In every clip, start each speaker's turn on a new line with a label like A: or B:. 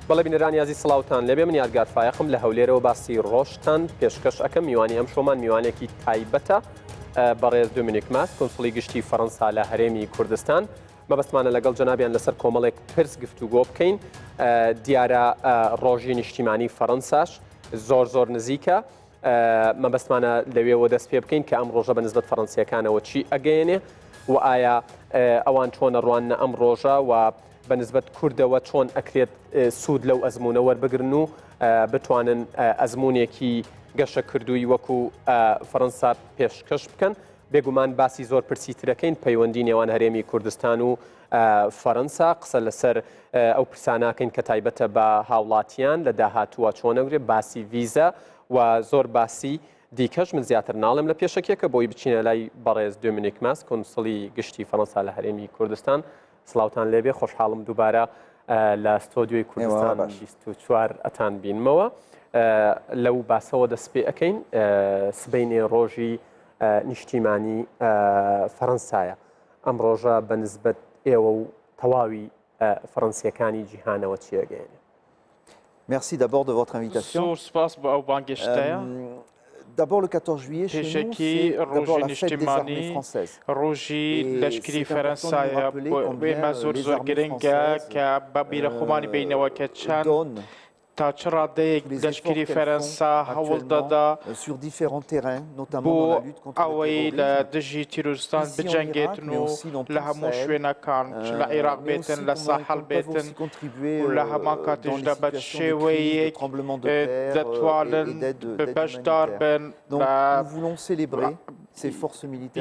A: بەڵێ بینەرانی یازی سڵاوتان لەبێ من یادگار فایەقم لە هەولێرەوە باسی ڕۆژتان پێشکەش ئەەکەم میوانی ئەم شۆمان میوانێکی تایبەتە بەڕێز دومینیک ماس کۆنسڵی گشتی فەرەنسا لە هەرێمی کوردستان مەبەستمانە لەگەڵ جەنابیان لەسەر کۆمەڵێک پرس گفتوگۆ بکەین دیارە ڕۆژی نیشتیمانی فەرەنساش زۆر نزیکە مەبەستمانە لەوێەوە دەست پێ بکەین کە ئەم ڕۆژە بەنسبەت فەرەنسیەکانەوە چی ئەگەیەنێ و ئایا ئەوان چۆنە ڕوانە ئەم ڕۆژە و بەنسبەت کوردەوە چۆن ئەکرێت سوود لەو ئەزمونە وەربگرن و بتوانن ئەزمونێکی گەشە کردووی وەکو فەرەنسا پێشکەش بکەن بێگومان باسی زۆر پرسیترەکەین پەیوەندی نێوان هەرێمی کوردستان و فەرەنسا قسە لەسەر ئەو پرساناکەین کە تایبەتە بە هاوڵاتیان لە داهاتووە چۆنەگرێت باسی ڤیزە و زۆر باسی دیکەش من زیاتر ناڵێم لە پێشەکێکە بۆی بچینە لای بەڕێز دومینیک ماس کۆنسڵی گشتی فەرەنسا لە هەرێمی کوردستان سڵاوتان لێبێ خۆشحاڵم دووبارە لە ستۆدیۆی کوردستان 24 ئەتان بینمەوە لەو باسەوە دەست پێ ئەەکەین سبەینێ ڕۆژی نیشتیمانی فەرەنسایە ئەم ڕۆژە بەنسبەت ئێوە و تەواوی فەرەنسیەکانی جیهانەوە چیەگەێنێ
B: Merci d'abord de votre invitation.
C: زۆر سپاس بۆ ئەو بانگشتەیە.
B: D'abord le 14 juillet chez nous, c'est d'abord la fête des armées françaises.
C: ڕۆژی لەشکری فەرەنسایە بێمە زۆر گرنگە کە بە بیرەخۆمانی بینەوە کە چەند تا چ ڕادەیەک لەشکری فەرەنسا هەوڵ دەدا بۆ ئەوەی لە دژی تیرۆریستان بجەنگێتن و لە هەموو شوێنەکان لە عێراق بێتن لە ساحەڵ بێتن و لە هەمان کاتێشدا بە شێوەیەک دەتوانن بەشدار بن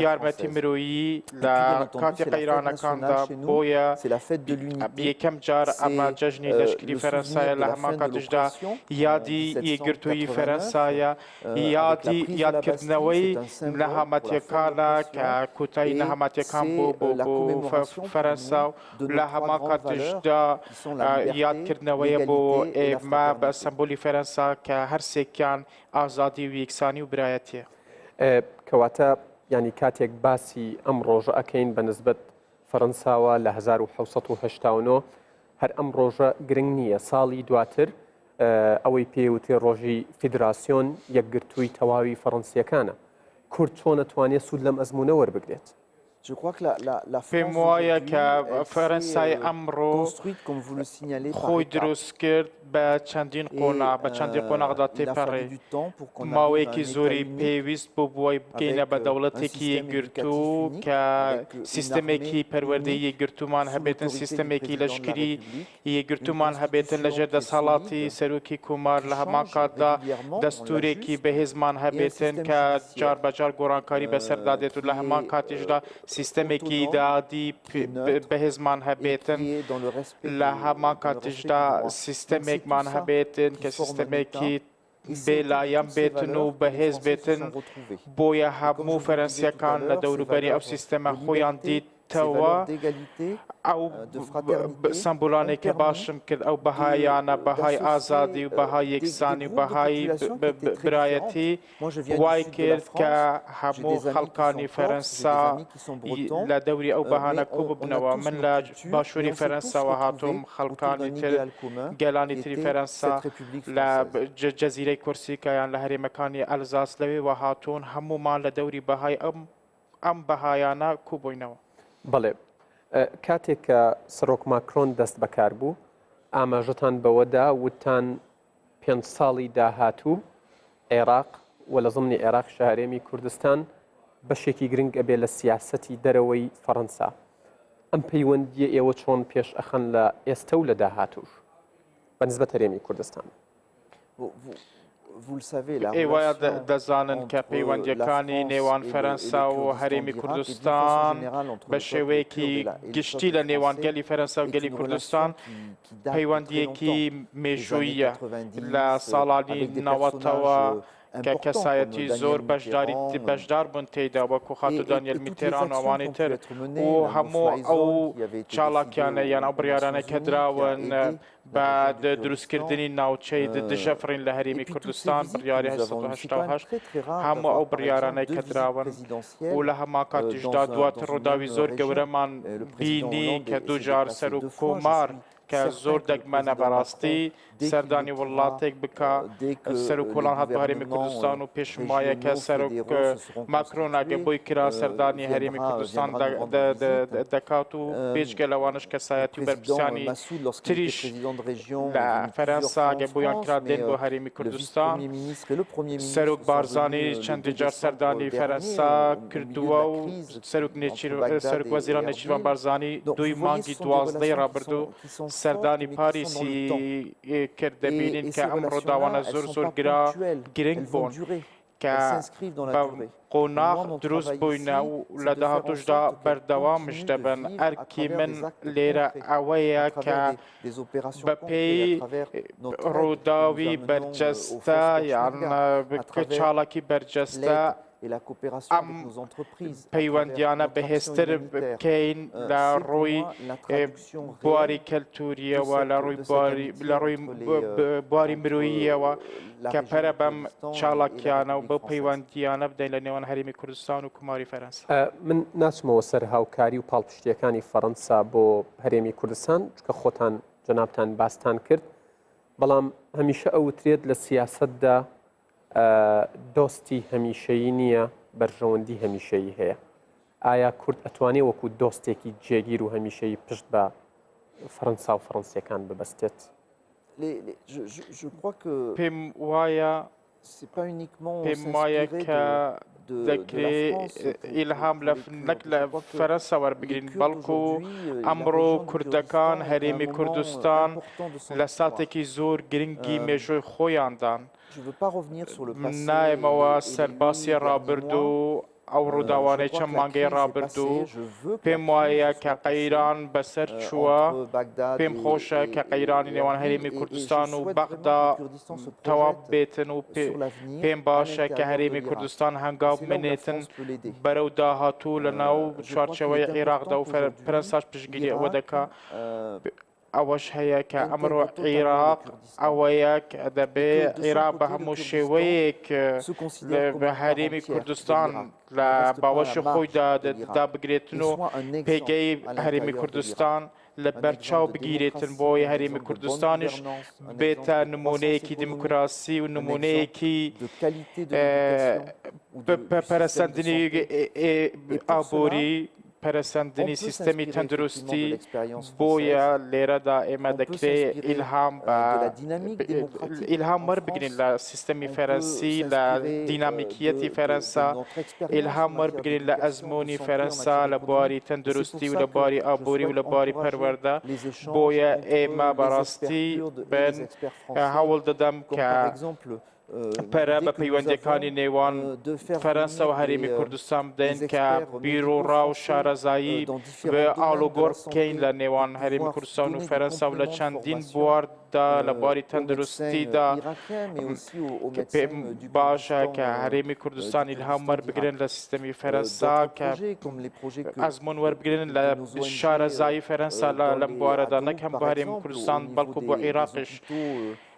C: یارمەتی مرۆیی لە کاتی قەیرانەکاندا بۆیە یەکەم جار ئەمە جەژنی لەشکری فەرەنسایە لە هەمان کاتێشدا یادی یەکگرتووی فەرەنسایە یادی یادکردنەوەی نەهامەتیەکانە کە کۆتایی نەهامەتیەکان بۆ فەرەنسا و لە هەمان کاتێشدا یادکردنەوەیە بۆ ئێمە بە سمبۆلی فەرەنسا کە هەرسێکیان ئازادی و یەکسانی و برایەتیە.
A: کەواتە ینی کاتێک باسی ئەم ڕۆژە ئەەکەین بەنسبەت فەرەنساوە لە 1970 هەر ئەم ڕۆژە گرنگ نییە ساڵی دواتر ئەوەی پێوتێ ڕۆژی فیدراسیۆن یەکگرتووی تەواوی فەرەنسیەکانە کورد چۆن نەتوانێت سوود لەم ئەزمونە وەربگرێت
C: پێم وایە کە فەرەنسای ئەمڕۆ خۆی دروست کرد بە چەندین قۆناغدا تێپەڕێ ماوەیەکی زۆری پێویست بۆ بۆی بگەینە بە دەوڵەتێکی یەکگرتوو کە سیستەمێکی پەروەردەی یەکگرتومان هەبێتن سیستەمێکی لەشکری یەکگرتومان هەبێتن لەژێر دەسەڵاتی سەرۆکی کومار لە هەمان کاتدا دەستورێکی بەهێزمان هەبێتن کە جار بەجار گۆڕانکاری بەسەردادێت و لە هەمان کاتێشدا سیستەمێکی دادی بەهێزمان هەبێتن لە هەمان کاتێشدا سیستەمێکمان هەبێتن کە سیستەمێکی بێلایەن بێتن و بەهێز بێتن بۆیە هەموو فەرەنسیەکان لە دەوروبەری ئەو سیستەمە خۆیان دیتەوە ئەو سمبولانێکە باشم کرد ئەو بەهایانە بەهای ئازادی و بەهای یەکسانی و بەهای برایەتی وای کرد کە هەموو خەڵکانی فەرەنسا لە دەوری ئەو بەهانە کوو ببنەوە من لە باشووری فەرەنساوە هاتووم خەڵکانی تر گەلانی تری فەرەنسا لە جەزیرەی کورسیکایان لە هەرێمەکانی ئەلزاس لەوێوە هاتوون هەمومان لە دەوری بەهای ئەم بەهایانە کوو بووینەوە.
A: بەڵێ کاتێک کە سەرۆک ماکرۆن دەست بەکار بوو ئاماژەتان بەوەدا وتان 5 ساڵی داهاتوو عێراق و لە زمانی عێراق شارێمی کوردستان بەشێکی گرنگ ئەبێ لە سیاسەتی دەرەوەی فەرەنسا ئەم پەیوەندیە ئێوە چۆن پێش ئەخەن لە ئێستا و لە داهاتووش بەنسبەت هەرێمی کوردستان
C: ئێوە دەزانن کە پەیوەندیەکانی نێوان فەرەنسا و هەرێمی کوردستان بە شێوەیەکی گشتی لە نێوانگەلی فەرەنسا و گەلی کوردستان پەیوەندیەکی مێژوویە لە ساڵانی 90ەوە کە کەسایەتی زۆر بەشدار بوون تێیدا وەکو خاتو دانیێل میتێران و ئەوانی تر و هەموو ئەو چالاکیانە یان ئەو بڕیارانە کە دراون بە دروستکردنی ناوچەی دژەفرین لە هەرێمی کوردستان بڕیاری 1970 هەموو ئەو بڕیارانەی کە دراون و لە هەمان کاتیشدا دواتر ڕووداوی زۆر گەورەمان بینی کە دووجار سەر و کۆمار کە زۆر دەگمەنە بەڕاستی سەردانی وڵاتێک بکە سەرۆک وڵات هات بە هەرێمی کوردستان و پێشمایەکە سەرۆک ماکرۆناگە بۆی کرا سەردانی هەرێمی کوردستان دەکات و پێچگە لەوانش کەسایەتی و بەرپرسیانی تریش لە فەرەنساگە بۆیان کرا دێن بۆ هەرێمی کوردستان سەرۆک بارزانی چەندی جار سەردانی فەرەنسا کردووە و سەرۆک وەزیران نێچیروان بارزانی دوی مانگی 12 ڕابردوو سەردانی پاریسی کرد دەبینین کە ئەمڕۆ داوانە زۆر گرنگ بوون کە قۆناغ دروست بووینە و لە داهاتوشدا بەردەوامش دەبن ئەرکی من لێرە ئەوەیە کە بەپێی ڕووداوی بەرجەستە یان چاڵکی بەرجەستە ئەم پەیوەندیانە بەهێزتر بکەین لە ڕووی بواری کەلتوریەوە لە ڕووی بواری مرۆییەوە کە پەرە بەم چاڵکیانە و بەو پەیوەندیانە بدەین لە نێوان هەرێمی کوردستان و کوماری فەرەنسا.
A: من ناچمەوە سەر هاوکاری و پاڵپشتیەکانی فەرەنسا بۆ هەرێمی کوردستان چکە خۆتان جەنابتان باستان کرد بەڵام هەمیشە ئەوترێت لە سیاسەتدا دۆستی هەمیشەیی نییە بەرژەوەندی هەمیشەیی هەیە. ئایا کورد ئەتوانێت وەکو دۆستێکی جێگیر و هەمیشەیی پشت بە فەرەنسا و فەڕەنسیەکان ببەستێت؟
C: پێم وایە کە دەکرێت ئیلهام نەک لە فەرەنسا وەربگرین بەڵکو ئەمڕۆ کوردەکان هەرێمی کوردستان لە ساتێکی زۆر گرنگی مێژۆی خۆیاندان. من نایەمەوە سەرباسی ڕابردوو ئەو ڕووداوانەی چەند مانگەی ڕابردوو پێم وایە کە قەیران بەسەر چووە پێم خۆشە کە قەیرانی نێوان هەرێمی کوردستان و بەغدا تەواو بێتن و پێم باشە کە هەرێمی کوردستان هەنگاو بمێنێتن بەرەو داهاتوو لە ناو چوارچەوەی عێراقدا و فەرەنساش پشتگیری ئەوە دەکا. ئەوەش هەیە کە ئەمڕۆ عێراق ئەوەیە کە دەبێت عێراق بە هەموو شێوەیەک بە هەرێمی کوردستان لە باوەشی خۆیدا دابگرێتن و پێگەی هەرێمی کوردستان لە بەرچاو بگیرێتن بۆی هەرێمی کوردستانیش بێتە نمونەیەکی دیموکراسی و نمونەیەکی پەرەسەندنی ئابووری پەرەسەندنی سیستەمی تەندروستی بۆیە لێرەدا ئێمە دەکرێت ئیلهام وەربگرین لە سیستەمی فەرەنسی لە دینامیکیەتی فەرەنسا ئیلهام وەربگرین لە ئەزمموی فەرەنسا لە بواری تەندروستی و لە بواری ئابووری و لە بواری پەروەردە بۆیە ئێمە بەڕاستی بن هەوڵ دەدەم کە پەرە بە پەیوەندیەکانی نێوان فەرەنسا و هەرێمی کوردستان بدەین کە بیرۆڕا و شارەزایی بە ئاڵوگۆڕ بکەین لە نێوان هەرێمی کوردستان و فەرەنسا و لە چەندین بواردا لە بواری تەندروستیدا پێم باشە کە هەرێمی کوردستان ئیلهام وەربگرن لە سیستەمی فەرەنسا کە ئەزمون وەربگرن لە شارەزایی فەرەنسا لەم بوارەدا نەک هەم بۆ هەرێمی کوردستان بەڵکو بۆ عێراقیش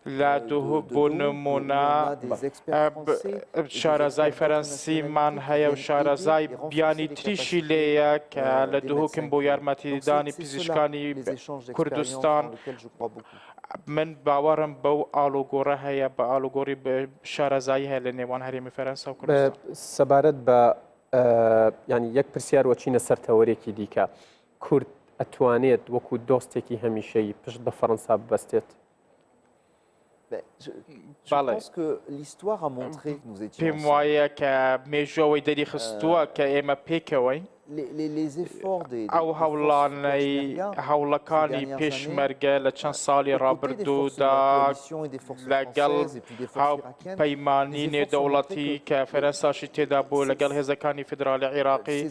C: لە دوو بۆ نمونە شارەزای فەرەنسیمان هەیە و شارەزای بیانی تریشی لێیە کە لە دووهۆکم بۆ یارمەتیدانی پزیشکانی کوردستان من باوەڕم بەو ئاڵوگۆڕە هەیە بە ئاڵوگۆڕی شارەزایی هەیە لە نێوان هەرێمی فەرەنسا و کوردستان.
A: سەبارەت بە ینی یەک پرسیار وەچینە سەر تەوەرێکی دیکە کورد ئەتوانێت وەکو دۆستێکی هەمیشەیی پشت بە فەرەنسا ببەستێت؟
C: پێم وایە کە مێژۆوەی دەریخستووە کە ئێمە پێکەوەی ئەو هەوڵانەی هەوڵەکانی پێشمەرگە لە چەند ساڵی ڕابردوودا لەگەڵ پەیمانی نێودەوڵەتی کە فەرەنساشی تێدا بوو لەگەڵ هێزەکانی فیدرالی عێراقی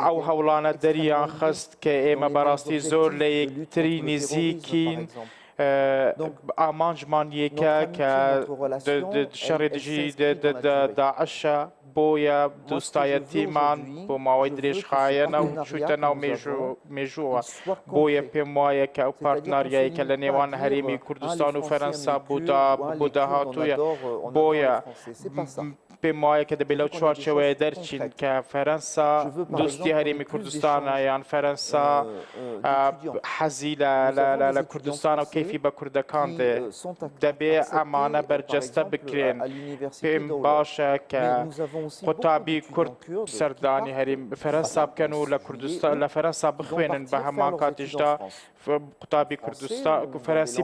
C: ئەو هەوڵانە دەریان خست کە ئێمە بەڕاستی زۆر لە یەکتری نزیکین ئامانجمان یەکە کە شەڕی دژی داعشە بۆیە دووستایەتیمان بۆ ماوەی درێژخایەنە و چوویتە ناو مێژووە بۆیە پێم وایە کە ئەو پارتناریایەکە لە نێوان هەرێمی کوردستان و فەرەنسا بوودا هاتوویە بۆیە پێم وایە کە دەبێت لەو چوارچەوەیە دەرچین کە فەرەنسا دۆستی هەرێمی کوردستانە یان فەرەنسا حەزی لە کوردستان و کەیفی بە کوردەکان دەبێ ئەمانە بەرجەستە بکرێن. پێم باشە کە قوتابی کورد سەردانی هەرێم فەرەنسا بکەن و لە فەرەنسا بخوێنن بە هەمان کاتیشدا قوتابی کوردستان فەرەنسی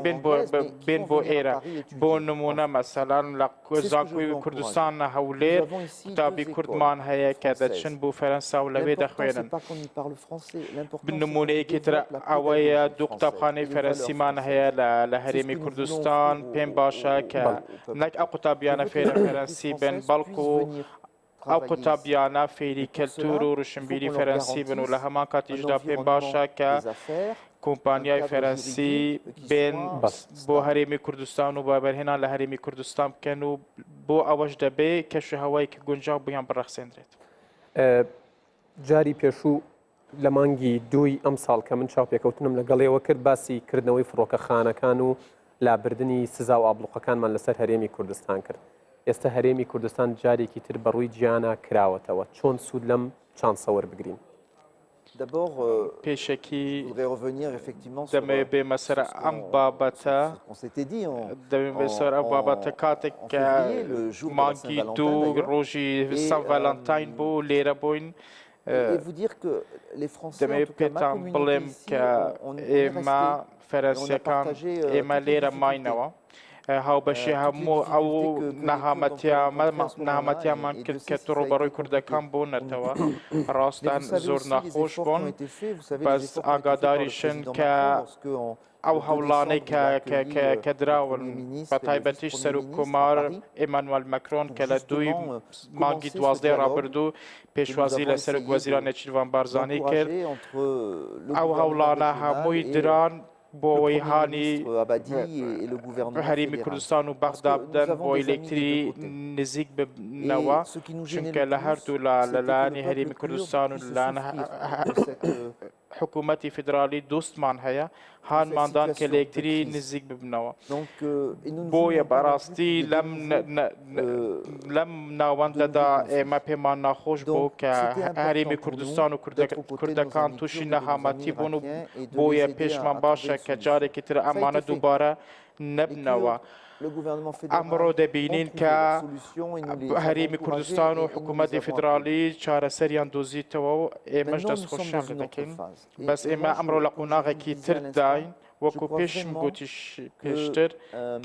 C: بێن بۆ ئێرە. بۆ نمونە مەسەلەن لە زانکۆی کوردستان هەولێر قوتابی کوردمان هەیە کە دەچن بۆ فەرەنسا و لەوێ دەخوێنن. نمونەیەکی تر ئەوەیە دوو قوتابخانەی فەرەنسیمان هەیە لە هەرێمی کوردستان. پێم باشە کە نەک ئەو قوتابیانە فێرە فەرەنسی بن بەڵکو ئەو قوتابیانە فێری کەلتور و ڕشنبیری فەرەنسی بن و لە هەمان کاتیشدا پێم باشە کە کۆمپانیای فەرەنسی بێن بۆ هەرێمی کوردستان و بابەرهێنان لە هەرێمی کوردستان بکەن و بۆ ئەوەش دەبێ کەشی هەوای کە گونجاو بوویان بڕەخسێنرێت.
A: جاری پێشوو لە مانگی دووی ئەم ساڵ کە من چاوپێکەوتنم لەگەڵێەوە کرد باسی کردنەوەی فڕۆکەخانەکان و لابردنی سزا و ئابلوقەکانمان لەسەر هەرێمی کوردستان کرد. ئێستا هەرێمی کوردستان جارێکی تر بەڕووی گیانە کراوەتەوە. چۆن سوود لەم چانسەوەر بگرین؟
C: پێشەکی دەمەوێت بێمە سەر ئەم بابەتە دەبێت سەر ئەم بابەتە کاتێک کە مانگی دوو ڕۆژی سەن ڤەلەنتاین بوو لێرە بووین. دەمەوێت پێتان بڵێم کە ئێمە فەرەنسیەکان ئێمە لێرە ماینەوە. هاوبەشی هەموو ئەو نەهامەتیانمان کرد کە تو ڕۆبەڕۆی کوردەکان بوونەتەوە. ڕاستان زۆر ناخۆش بوون بەس ئاگاداریشن کە ئەو هەوڵانەی کە دراون بە تایبەتیش سەرۆککۆمار ئێمانوێل مەکرۆن کە لە دووی مانگی 12 ڕابردوو پێشوازی لە سەرۆک وەزیرانی چیروان بارزانی کرد. ئەو هەوڵانە هەمووی دران بۆ ئەوەی هانی هەرێمی کوردستان و بەغدا بدەن بۆ ئێلێکتری نزیک ببنەوە، چونکە لە هەردوو لەلایەنی هەرێمی کوردستان و لەلایەن حکوومەتی فیدرالی دۆستمان هەیە هانماندان کە لە یەکتری نزیک ببنەوە. بۆیە بەڕاستی لەم ناوەندەدا ئێمە پێمان ناخۆش بوو کە هەرێمی کوردستان و کوردەکان تووشی نەهامەتی بوون و بۆیە پێشمان باشە کە جارێکی تر ئەمانە دووبارە نەبنەوە. ئەمڕۆ دەبینین کە هەرێمی کوردستان و حکوومەتی فیدرالی چارەسەریان دۆزیتەوە و ئێمەش دەستخۆشیان دەکەین. بەس ئێمە ئەمڕۆ لە قۆناغێکی تر داین وەکو پێشم گوتیش پێشتر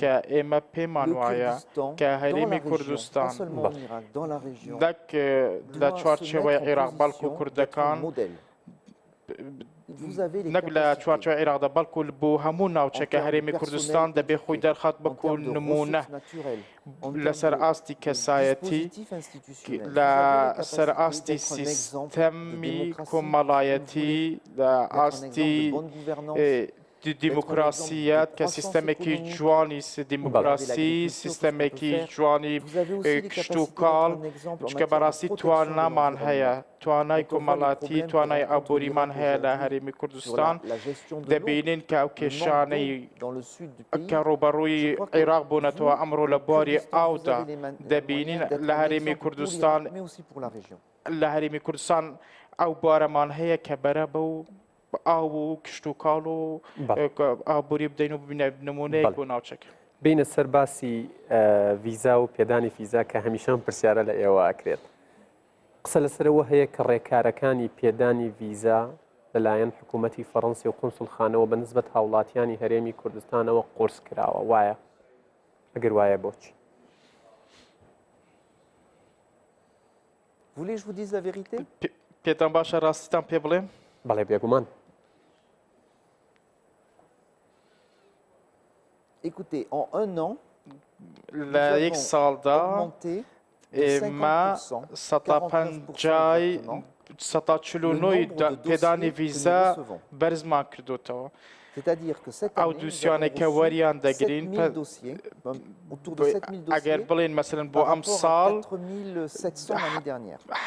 C: کە ئێمە پێمان وایە کە هەرێمی کوردستان لە چوارچێوەی عێراق بەڵکو و کوردەکان نەک لە چوارچێوەی عێراقدا بەڵکو بۆ هەموو ناوچەکە هەرێمی کوردستان دەبێ خۆی دەرخات بکو نمونە لەسەر ئاستی کەسایەتی، لە سەر ئاستی سیستەمی کۆمەڵایەتی، لە ئاستی دیموکراسیەت کە سیستەمێکی جوانی دیموکراسی، سیستەمێکی جوانی کشت و کاڵ، چکە بەڕاستی توانامان هەیە، توانای کۆمەڵاتی، توانای ئابووریمان هەیە لە هەرێمی کوردستان. دەبینین کە ئەو کێشانەی کە ڕۆبەڕووی عێراق بوونەتەوە ئەمڕۆ لە بواری ئاودا دەبینین لە هەرێمی کوردستان ئەو بارەمان هەیە کە بەرە بە و ئاو و کشت و کاڵ و ئابووری بدەین و ببینە نمونەیەک بۆ ناوچەکە.
A: بینە سەر باسی ڤیزا و پێدانی ڤیزا کە هەمیشان پرسیارە لە ئێوە ئەکرێت. قسە لەسەرەوە هەیە کە ڕێکارەکانی پێدانی ڤیزا لەلایەن حکوومەتی فەڕەنسی و قونسڵخانەوە بە نسبەت هاوڵاتیانی هەرێمی کوردستانەوە قورس کراوە. وایە؟ ئەگەر وایە بۆچی؟
C: پێتان باشە ڕاستیتان پێ بڵێم؟
A: بەڵێ بێگومان.
B: Écoutez, en un an,
C: لە یەک ساڵدا ئێمە 149 پێدانی ڤیزا بەرزمان کردوتەوە. ئەو دووسیانێکە وەریان دەگرین ئەگەر بڵێن مەسەرەن بۆ ئەم ساڵ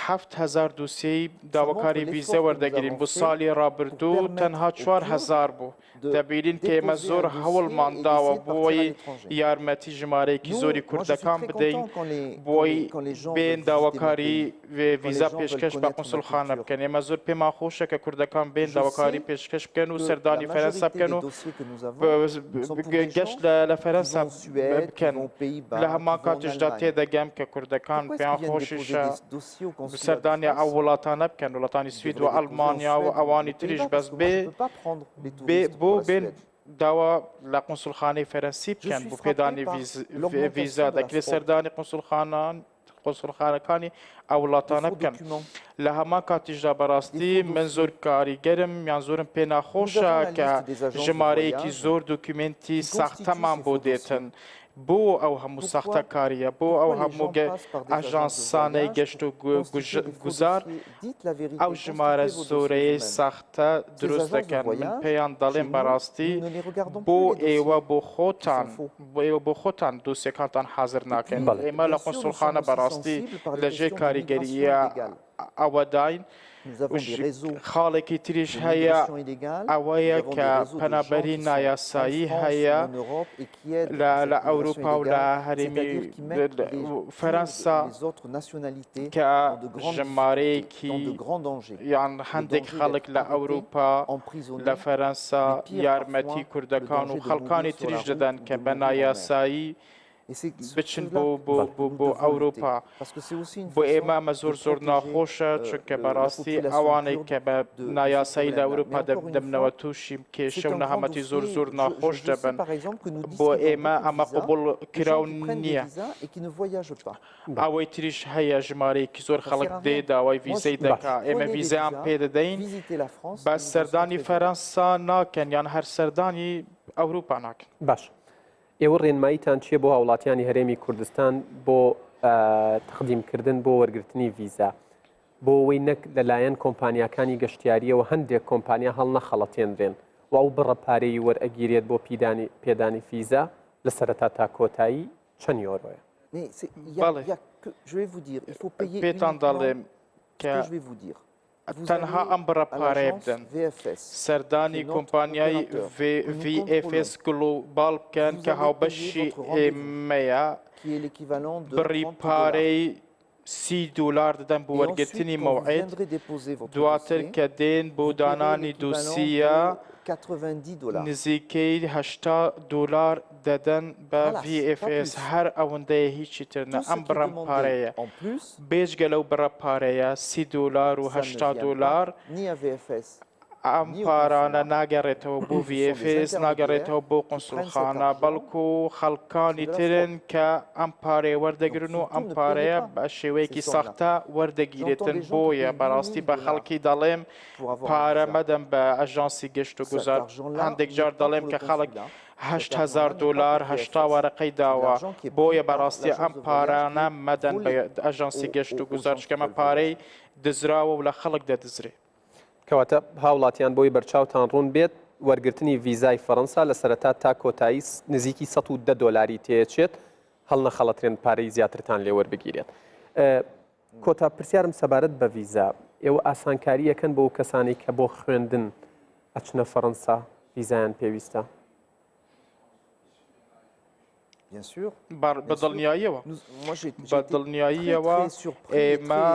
C: 7,000 دووسیەی داواکاری ڤیزە وەردەگرین بۆ ساڵی ڕابردوو تەنها 4,000 بوو دەبینین کە ئێمە زۆر هەوڵمان داوە بۆی یارمەتی ژمارەیەکی زۆری کوردەکان بدەین بۆی بێن داواکاری ڤیزا پێشکەش بە قونسڵخانە بکەن ئێمە زۆر پێمان خۆشە کە کوردەکان بێن داواکاری پێشکەش بکەن و سەردانی فەرەنسا بکەن و گەشت لە فەرەنسا بکەن لە هەمان کاتیشدا تێدەگەم کە کوردەکان پێیان خۆشیشە سەردانی ئەو وڵاتانە بکەن وڵاتانی سوید و ئەڵمانیا و ئەوانی تریش بەس بۆ بێن داوا لە قونسڵخانەی فەرەنسی بکەن بۆ پێدانی ڤیزا دەکرێت سەردانی قونسڵخانەکانی ئەو وڵاتانە بکەن لە هەمان کاتیشدا بەڕاستی من زۆر کاریگەرم یان زۆرم پێ ناخۆشە کە ژمارەیەکی زۆر دوکیومنتی ساختەمان بۆ دێتن بۆ ئەو هەموو ساختە کاریە بۆ ئەو هەموو ئاژانسانەی گەشت و گوزار ئەو ژمارە زۆرەیە ساختە دروست دەکەن من پێیان دەڵێن بەڕاستی بۆ ئێوە بۆ خۆتان دۆسیەکانتان حازر ناکەن ئێمە لە قونسڵخانە بەڕاستی لەژێر کاریگەریە ئەوە داین خاڵێکی تریش هەیە ئەوەیە کە پەنابەری نایاسایی هەیە لە ئەوروپا و لە هەرێمی فەرەنسا کە ژمارەیەکی یان هەندێک خەڵک لە ئەوروپا لە فەرەنسا یارمەتی کوردەکان و خەڵکانی تریش دەدەن کە بە نایاسایی بچن بۆ ئەوروپا بۆ ئێمە ئەمە زۆر ناخۆشە چونکە بەڕاستی ئەوانەی کە بە نایاسایی لە ئەوروپا دەبنەوە تووشی کێشە و نەهامەتی زۆر ناخۆش دەبن بۆ ئێمە ئەمە قبول کراو نییە ئەوەی تریش هەیە ژمارەیەکی زۆر خەڵک دێ داوای ڤیزەی دەکا ئێمە ڤیزەیان پێدەدەین بە سەردانی فەرەنسا ناکەن یان هەر سەردانی ئەوروپا ناکەن
A: باش ئێوە ڕێنماییتان چییە بۆ هاوڵاتیانی هەرێمی کوردستان بۆ تقدیمکردن بۆ وەرگرتنی ڤیزا بۆ ئەوەی نەک لەلایەن کۆمپانیاکانی گەشتیاریەوە هەندێک کۆمپانیا هەڵ نەخەڵەتێنرێن و ئەو بڕەپارەی وەرئەگیرێت بۆ پێدانی ڤیزا لە سەرەتا تا کۆتایی چەند یۆرۆیە
C: پێتان دەڵێم کە تەنها ئەم بڕەپارەیە بدەن سەردانی کۆمپانیای VFS گلۆبال بکەن کە هاوبەشی ئێمەیە بڕی پارەی $30 دەدەن بۆ وەرگرتنی مەوعید دواتر کە دێن بۆ دانانی دووسیە نزیکەی $80 دەدەن بە VFS هەر ئەوەندەیە هیچی ترنە ئەم بڕەم پارەیە بێژگە لەو بڕە پارەیە $30 و $80 ئەم پارانە ناگەڕێتەوە بۆ VFS ناگەڕێتەوە بۆ قونسڵخانە بەڵکو خەڵکانی ترن کە ئەم پارەیە وەردەگرن و ئەم پارەیە بە شێوەیەکی ساختە وەردەگیرێتن بۆیە بەڕاستی بە خەڵکی دەڵێم پارە مەدەم بە ئەژانسی گەشت و گوزار هەندێک جار دەڵێم کە خەڵک $8,000 هەشتا وەرەقەی داوە بۆیە بەڕاستی ئەم پارانە مەدەن بە ئەژانسی گەشت و گوزار چکەمە پارەی دزراوە و لە خەڵک دەدزرێ
A: کەواتە هاوڵاتیان بۆی بەرچاوتان ڕوون بێت وەرگرتنی ڤیزای فەرەنسا لە سەرەتا تا کۆتایی نزیکی $110 تێچێت هەڵ نەخەڵەترێن پارەی زیاترتان لێ وەربگیرێت کۆتا پرسیارم سەبارەت بە ڤیزا ئێوە ئاسانکاریەکەن بۆ کەسانی کە بۆ خوێندن ئەچنە فەرەنسا ڤیزایان پێویستە
C: بەدڵنیاییەوە ئێمە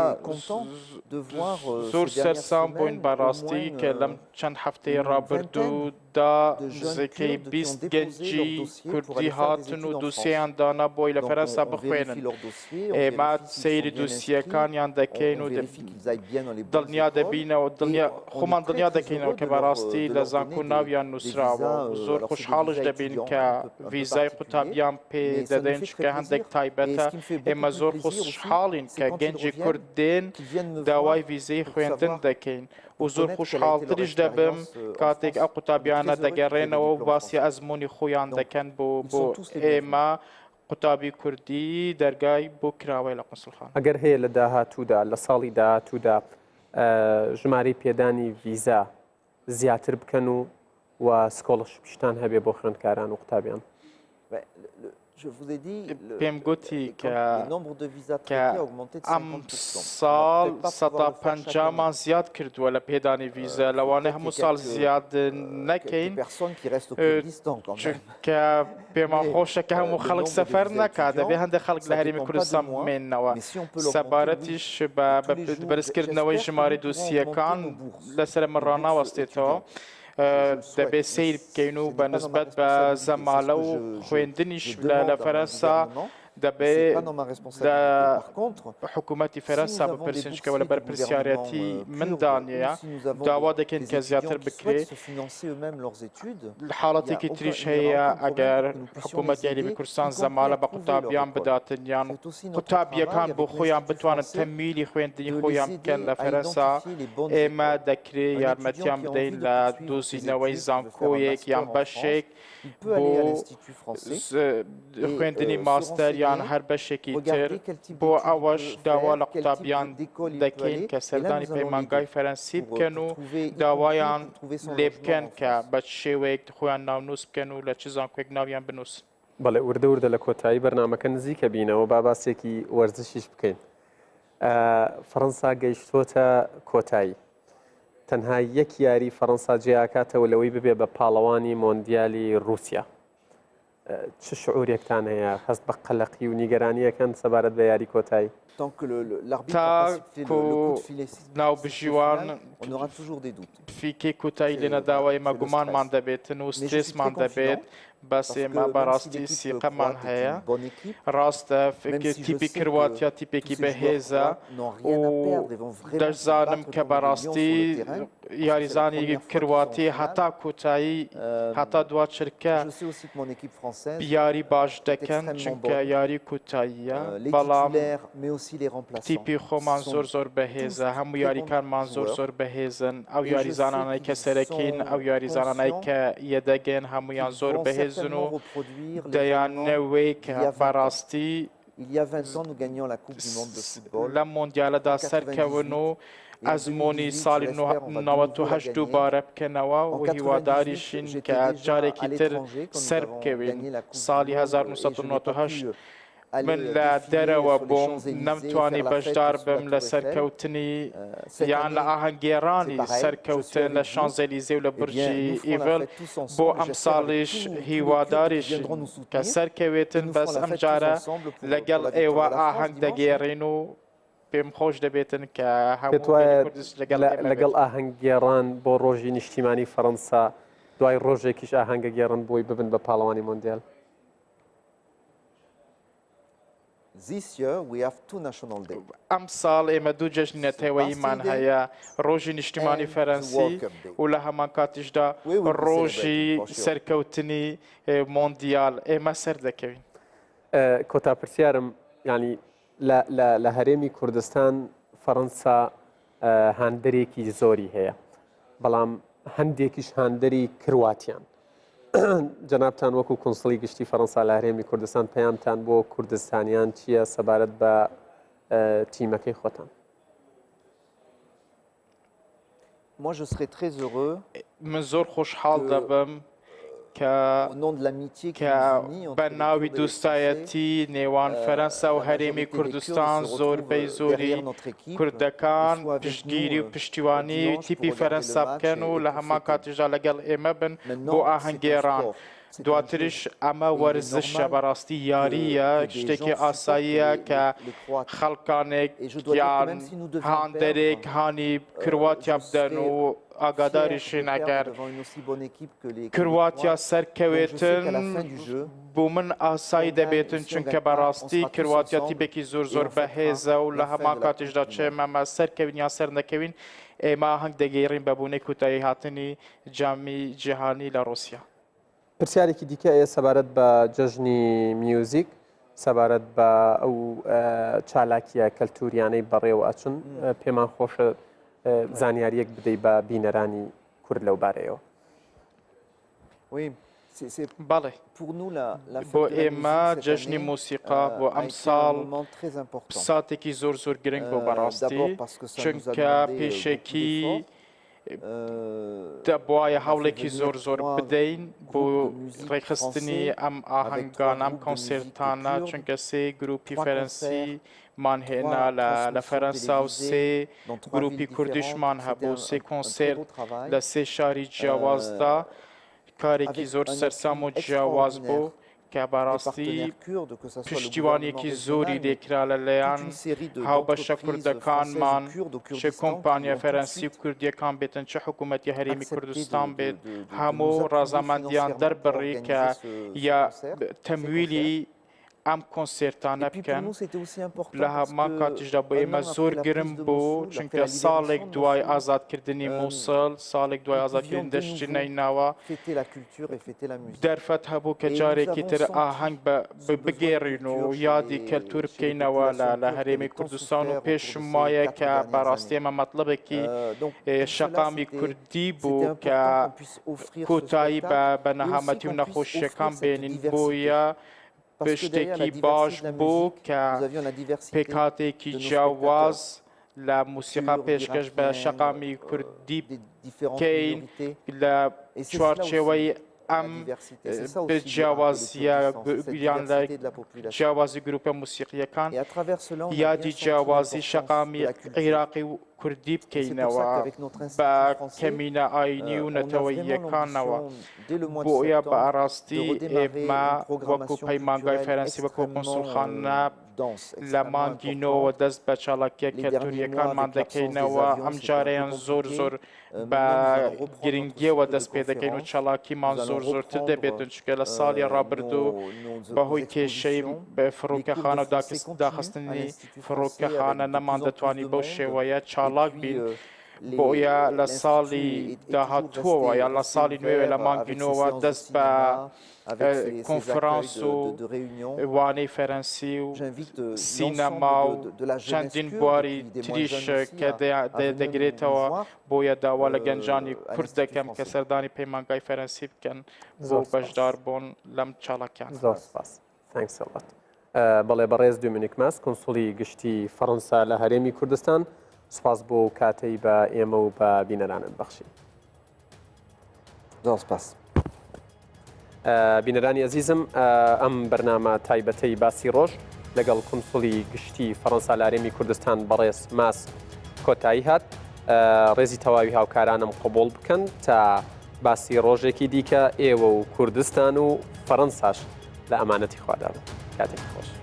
C: زۆر سەرسام بووین بەڕاستی کە لەم چەند هەفتەی ڕابردوودا نزیکەی 20 گەنجی کوردی هاتن و دووسیەیان دانا بۆی لە فەرەنسا بخوێنن ئێمە سەیری دووسیەکانیان دەکەین و دڵنیا دەبینەوە خۆمان دڵنیا دەکەینەوە کە بەڕاستی لە زانکۆ ناویان نووسراوە زۆر خۆشحاڵش دەبین کە ڤیزای قوتابیان پێ دەدەین چکە هەندێک تایبەتە ئێمە زۆر خۆشحاڵین کە گەنجی کورد دێن داوای ڤیزەی خوێندن دەکەین و زۆر خۆشحاڵتریش دەبم کاتێک ئەو قوتابیانە دەگەڕێنەوە و باسی ئەزمموی خۆیان دەکەن بۆ ئێمە قوتابی کوردی دەرگای بۆ کراوەی لە قونسڵخانە
A: ئەگەر هەیە لە داهاتوودا لە ساڵی داهاتوودا ژمارەی پێدانی ڤیزا زیاتر بکەن و و سکۆڵشتان هەبێ بۆ خوێندکاران و قوتابیان.
C: پێم گوتی کە ئەم ساڵ 150مان زیاد کردووە لە پێدانی ڤیزە لەوانەیە هەموو ساڵ زیاد نەکەین چونکە پێمان خۆشە کە هەموو خەڵک سەفەر نەکات دەبێ هەندێک خەڵک لە هەرێمی کوردستان بمێننەوە سەبارەتیش بە بەرزکردنەوەی ژمارە دووسیەکان لەسەر من ڕاناوەستێتەوە دەبێت سیر بکەین و بە نسبەت بە زەمالە و خوێندنیش لە فەرەنسا دەبێت حکوومەتی فەرەنسا بپرسین چکەوە لەبەر پرسیارەتی مندانەیە داوا دەکەین کە زیاتر بکرێت حاڵەتێکی تریش هەیە ئەگەر حکوومەتی هەرێمی کوردستان زەمالە بە قوتابیان بداتن یان قوتابیەکان بۆ خۆیان بتوانن تەمیلی خوێندنی خۆیان بکەن لە فەرەنسا ئێمە دەکرێت یارمەتیان بدەین لە دۆزینەوەی زانکۆیەک یان بەشێک بۆ خوێندنی ماستەر یان هەر بەشێکی تر بۆ ئەوەش داوا لە قوتابیان دەکەین کە سەردانی پەیمانگای فەرەنسی بکەن و داوایان لێ بکەن کە بە شێوەیەک خۆیان ناونووس بکەن و لە چ زانکۆیەک ناویان بنووسن.
A: بەڵێ وردە لە کۆتایی بەرنامەکە نزیکە بینەوە با باسێکی وەرزشیش بکەین. فەرەنسا گەیشتۆتە کۆتایی. تەنها یەک یاری فەرەنسا جێیاکاتەوە لەوەی ببێ بە پاڵەوانی مۆندیالی رووسیا. چ شعورێکتان هەیە هەست بە قەلەقی و نیگەرانیەکەن سەبارەت بە یاری کۆتایی؟
C: تاکو ناوبژیوان فیکەی کۆتایی لێ نەداوای مەگومانمان دەبێتن و سترێسمان دەبێت بەس ئێمە بەڕاستی سیقەمان هەیە ڕاستە تیپی کرواتیا تیپێکی بەهێزە و دەشزانم کە بەڕاستی یاریزانی کرواتی هەتا کۆتایی هەتا دوا چرکە یاری باش دەکەن چونکە یاری کۆتاییە بەڵام تیپی خۆمان زۆر بەهێزە هەموو یاریکانمان زۆر بەهێزن ئەو یاریزانانەی کە سەرەکەین ئەو یاریزانانەی کە یەدەگەن هەمویان زۆر بەهێزن و دەیانەوەی کە بەڕاستی لە مۆندیالەدا سەرکەون و ئەزمۆنی ساڵی 1998 دووبارە بکەنەوە و هیواداریشین کە جارێکی تر سەر بکەوین ساڵی 1998 من لە دەرەوە بۆم نەمتوانی بەشدار بم لە سەرکەوتنی یان لە ئاهەنگێڕانی سەرکەوتن لە شانزەلیزێ و لە برجی ئیڤل بۆ ئەم ساڵیش هیواداریش کە سەرکەوێتن بەس ئەم جارە لەگەڵ ئێوە ئاهەنگ دەگێڕین و پێم خۆش دەبێتن کە
A: لەگەڵ ئاهەنگگێڕان بۆ ڕۆژی نیشتیمانی فەرەنسا دوای ڕۆژێکیش ئاهەنگە گێڕن بۆی ببن بە پاڵەوانی مۆندیال.
C: ئەم ساڵ ئێمە دوو جەژنی نەتەوەییمان هەیە ڕۆژی نیشتیمانی فەرەنسی و لە هەمان کاتیشدا ڕۆژی سەرکەوتنی مۆندیال ئێمە سەر دەکەوین.
A: کۆتا پرسیارم ینی لە هەرێمی کوردستان فەرەنسا هاندەرێکی زۆری هەیە بەڵام هەندێکیش هاندەری کرواتیان. جەنابتان وەکو کۆنسڵی گشتی فەرەنسا لە هەرێمی کوردستان پەیامتان بۆ کوردستانیان چییە سەبارەت بە تیمەکەی خۆتان؟
C: من زۆر خۆشحاڵ دەبم کە بە ناوی دووستایەتی نێوان فەرەنسا و هەرێمی کوردستان زۆربەی زۆری کوردەکان پشتگیری و پشتیوانی تیپی فەرەنسا بکەن و لە هەمان کاتیژدا لەگەڵ ئێمە بن بۆ ئاهەنگێڕان. دواتریش ئەمە وەرزشە بەڕاستی یاریە شتێکی ئاساییە کە خەڵکانێک یان هاندەرێک هانی کرواتیا بدەن و ئاگاداریشین ئەگەر کرواتیا سەرکەوێتن بۆ من ئاسایی دەبێتن چونکە بەڕاستی کرواتیا تیپێکی زۆر بەهێزە و لە هەمان کاتیشدا چێمەمە سەرکەوین یان سەر نەکەوین ئێمە هەنگ دەگەیڕین بە بوونەی کۆتایی هاتنی جامی جیهانی لە رووسیا.
A: پرسیارێکی دیکە ئێ سەبارەت بە جەژنی میوزیک سەبارەت بە ئەو چالاکیە کەلتوریانەی بەڕێوە ئەچن پێمان خۆشە زانیاریەک بدەیت بە بینەرانی کورد لەو بارەیەوە.
C: بەڵێ بۆ ئێمە جەژنی موسیقا بۆ ئەم ساڵ ساتێکی زۆر گرنگ بۆ بەڕاستی چونکە پێشێکی دەبوایە هەوڵێکی زۆر بدەین بۆ ڕێکخستنی ئەم ئاهەنگان ئەم کۆنسێرتانە چونکە سێ گروپی فەرەنسی مان هێنا لە فەرەنسا و سێ گروپی کوردیشمان هەبوو سێ کۆنسێرت لە سێ شاری جیاوازدا کارێکی زۆر سەرسام و جیاواز بوو کە بەڕاستی پشتیوانێکی زۆری لێکرا لەلایەن هاوبەشە کوردەکانمان چه کۆمپانیا فەرەنسی و کوردیەکان بێتن چه حکوومەتی هەرێمی کوردستان بێت هەموو ڕازامەندیان دەربڕی کە یا تەمویلی ئەم کۆنسێرتانە بکەن لە هەمان کاتیشدا بۆ ئێمە زۆر گرم بوو چونکە ساڵێک دوای ئازادکردنی مووسڵ ساڵێک دوای ئازادکردنی دەشتی نەیناوە دەرفەت هەبوو کە جارێکی تر ئاهەنگ بگێڕین و یادی کەلتور بکەینەوە لە هەرێمی کوردستان و پێشم وایە کە بەڕاستی ئێمە مەطلبێکی شەقامی کوردی بوو کە کۆتایی بە نەهامەتی و نەخۆشیەکان بێنین بۆیە پشتێکی باش بوو کە پێکهاتێکی جیاواز لە موسیقا پێشکەش بە شەقامی کوردی بکەین لە چوارچێوەی ئەم جیاوازیە یان لە جیاوازی گروپە موسیقیەکان یادی جیاوازی شەقامی عێراقی و کوردی بکەینەوە بە کەمینە ئاینی و نەتەوەییەکانەوە بۆیە بە ئاڕاستی ئێمە وەکو پەیمانگای فەرەنسی وەکو کۆنسوڵخانە لە مانگینەوە دەست بە چالاکیە کەلتوریەکانمان دەکەینەوە ئەم جارەیان زۆر بە گرنگیەوە دەست پێ دەکەین و چالاکیمان زۆرتر دەبێتن چکە لە ساڵی ڕابردوو بەهۆی کێشەی فڕۆکەخانە و داخستنی فڕۆکەخانە نەمان دەتوانی بەو شێوەیە چالاک بین بۆیە لە ساڵی داهاتووەوە یا لە ساڵی نوێوێ لە مانگینەوە دەست بە کۆنفرانس و وانەی فەرەنسی و سینەما و چەندین بواری تریش کە دەگرێتەوە بۆیە داوا لە گەنجانی کورد دەکەم کە سەردانی پەیمانگای فەرەنسی بکەن بۆ بەشدار بوون لەم چاڵەکان.
A: زۆر سپاس. بەڵێ بەڕێز دومینیک ماس کۆنسوڵی گشتی فەرەنسا لە هەرێمی کوردستان سپاس بۆ کاتەی بە ئێمە و بە بینەرانت بەخشی.
B: زۆر سپاس.
A: بینەرانی ئەزیزم ئەم بەرنامە تایبەتەی باسی ڕۆژ لەگەڵ کۆنسوڵی گشتی فەرەنسا لە هەرێمی کوردستان بەڕێز ماس کۆتایی هات ڕێزی تەواوی هاوکارانم قبول بکەن تا باسی ڕۆژێکی دیکە ئێوە و کوردستان و فەرەنساش لە ئەمانەتی خوادا بن. کاتێکی خۆش.